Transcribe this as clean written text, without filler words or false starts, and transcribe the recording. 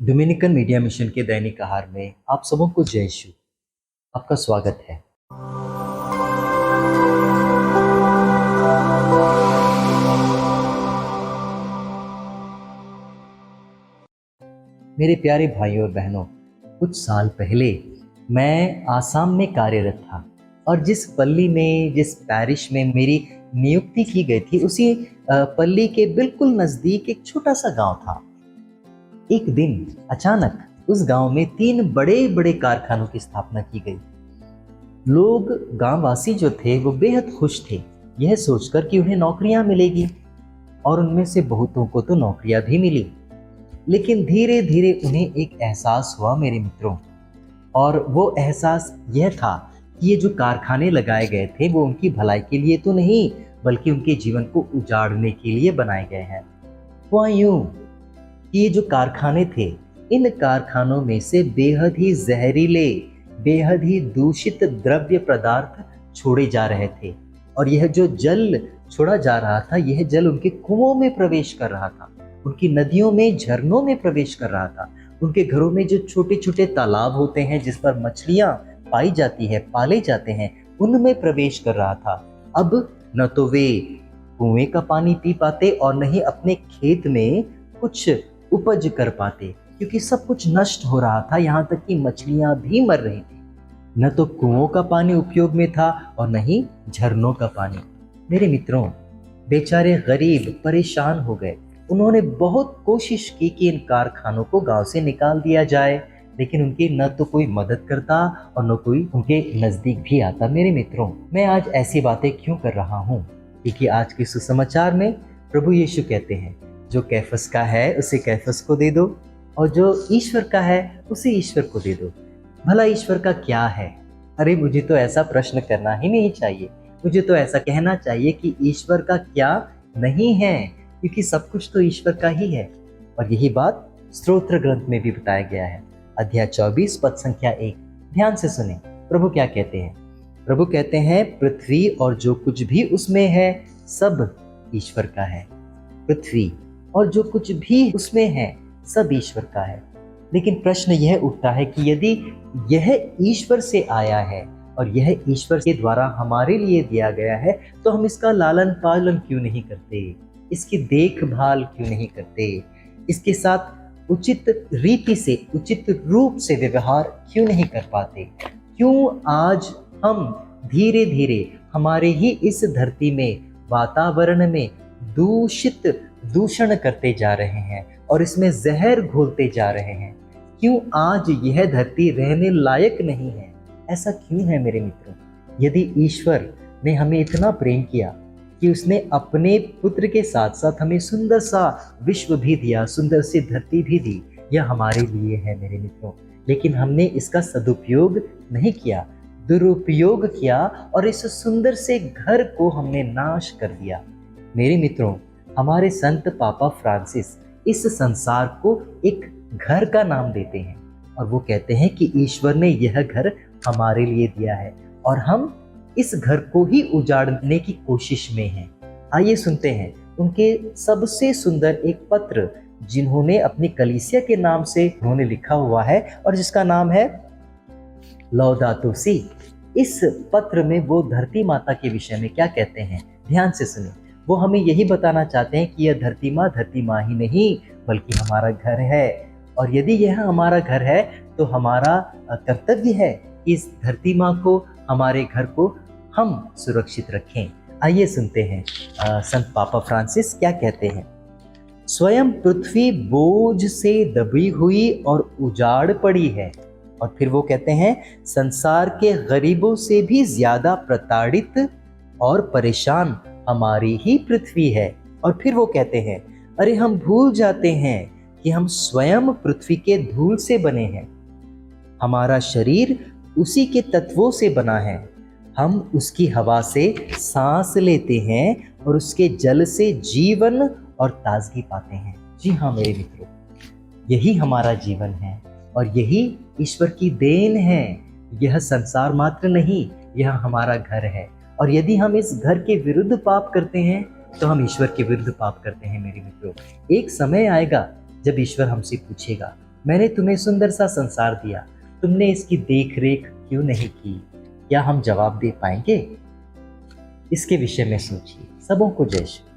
Dominican media mission के दैनिक आहार में आप सबों को जय यीशु। आपका स्वागत है। मेरे प्यारे भाइयों और बहनों, कुछ साल पहले मैं आसाम में कार्यरत था और जिस पल्ली में, जिस पैरिश में मेरी नियुक्ति की गई थी, उसी पल्ली के बिल्कुल नज़दीक एक छोटा सा गांव था। एक दिन अचानक उस गांव में 3 बड़े बड़े कारखानों की स्थापना की गई। लोग, गांववासी जो थे, वो बेहद खुश थे, यह सोचकर कि उन्हें नौकरियां मिलेगी, और उनमें से बहुतों को तो नौकरियां भी मिली। लेकिन धीरे धीरे उन्हें एक एहसास हुआ मेरे मित्रों, और वो एहसास यह था कि ये जो कारखाने लगाए गए थे वो उनकी भलाई के लिए तो नहीं, बल्कि उनके जीवन को उजाड़ने के लिए बनाए गए हैं। हुआ यूं कि ये जो कारखाने थे, इन कारखानों में से बेहद ही जहरीले, बेहद ही दूषित द्रव्य पदार्थ छोड़े जा रहे थे, और यह जो जल छोड़ा जा रहा था, यह जल उनके कुओं में प्रवेश कर रहा था, उनकी नदियों में, झरनों में प्रवेश कर रहा था, उनके घरों में जो छोटे छोटे तालाब होते हैं जिस पर मछलियां पाई जाती है, पाले जाते हैं, उनमें प्रवेश कर रहा था। अब न तो वे कुएं का पानी पी पाते और न ही अपने खेत में कुछ उपज कर पाते, क्योंकि सब कुछ नष्ट हो रहा था, यहाँ तक कि मछलियां भी मर रही थी। न तो कुओं का पानी उपयोग में था और न ही झरनों का पानी। मेरे मित्रों, बेचारे गरीब परेशान हो गए। उन्होंने बहुत कोशिश की कि इन कारखानों को गांव से निकाल दिया जाए, लेकिन उनकी न तो कोई मदद करता और न कोई उनके नजदीक भी आता। मेरे मित्रों, मैं आज ऐसी बातें क्यों कर रहा हूँ? क्योंकि आज के सुसमाचार में प्रभु यीशु कहते हैं, जो कैफस का है उसे कैफस को दे दो, और जो ईश्वर का है उसे ईश्वर को दे दो। भला ईश्वर का क्या है? अरे, मुझे तो ऐसा प्रश्न करना ही नहीं चाहिए। मुझे तो ऐसा कहना चाहिए कि ईश्वर का क्या नहीं है, क्योंकि सब कुछ तो ईश्वर का ही है। और यही बात स्तोत्र ग्रंथ में भी बताया गया है, अध्याय 24 पद संख्या 1। ध्यान से सुने, प्रभु क्या कहते हैं। प्रभु कहते हैं, पृथ्वी और जो कुछ भी उसमें है सब ईश्वर का है। पृथ्वी और जो कुछ भी उसमें है सब ईश्वर का है। लेकिन प्रश्न यह उठता है कि यदि यह ईश्वर से आया है और यह ईश्वर के द्वारा हमारे लिए दिया गया है, तो हम इसका लालन पालन क्यों नहीं करते, इसकी देखभाल क्यों नहीं करते, इसके साथ उचित रीति से, उचित रूप से व्यवहार क्यों नहीं कर पाते? क्यों आज हम धीरे धीरे हमारे ही इस धरती में, वातावरण में दूषण करते जा रहे हैं और इसमें जहर घोलते जा रहे हैं? क्यों आज यह धरती रहने लायक नहीं है? ऐसा क्यों है मेरे मित्रों? यदि ईश्वर ने हमें इतना प्रेम किया कि उसने अपने पुत्र के साथ साथ हमें सुंदर सा विश्व भी दिया, सुंदर सी धरती भी दी, यह हमारे लिए है मेरे मित्रों। लेकिन हमने इसका सदुपयोग नहीं किया, दुरुपयोग किया, और इस सुंदर से घर को हमने नाश कर दिया। मेरे मित्रों, हमारे संत पापा फ्रांसिस इस संसार को एक घर का नाम देते हैं, और वो कहते हैं कि ईश्वर ने यह घर हमारे लिए दिया है और हम इस घर को ही उजाड़ने की कोशिश में हैं। आइए सुनते हैं उनके सबसे सुंदर एक पत्र, जिन्होंने अपनी कलीसिया के नाम से उन्होंने लिखा हुआ है और जिसका नाम है लौदातो सी। इस पत्र में वो धरती माता के विषय में क्या कहते हैं, ध्यान से सुनिए। वो हमें यही बताना चाहते हैं कि यह धरती माँ ही नहीं, बल्कि हमारा घर है, और यदि यह हमारा घर है तो हमारा कर्तव्य है कि इस धरती माँ को, हमारे घर को हम सुरक्षित रखें। आइए सुनते हैं संत पापा फ्रांसिस क्या कहते हैं। स्वयं पृथ्वी बोझ से दबी हुई और उजाड़ पड़ी है, और फिर वो कहते हैं, संसार के गरीबों से भी ज्यादा प्रताड़ित और परेशान हमारी ही पृथ्वी है। और फिर वो कहते हैं, अरे हम भूल जाते हैं कि हम स्वयं पृथ्वी के धूल से बने हैं, हमारा शरीर उसी के तत्वों से बना है, हम उसकी हवा से सांस लेते हैं और उसके जल से जीवन और ताजगी पाते हैं। जी हाँ मेरे मित्रों, यही हमारा जीवन है और यही ईश्वर की देन है। यह संसार मात्र नहीं, यह हमारा घर है, और यदि हम इस घर के विरुद्ध पाप करते हैं तो हम ईश्वर के विरुद्ध पाप करते हैं मेरे मित्रों। एक समय आएगा जब ईश्वर हमसे पूछेगा, मैंने तुम्हें सुंदर सा संसार दिया, तुमने इसकी देख रेख क्यों नहीं की? क्या हम जवाब दे पाएंगे? इसके विषय में सोचिए। सबों को जय श्री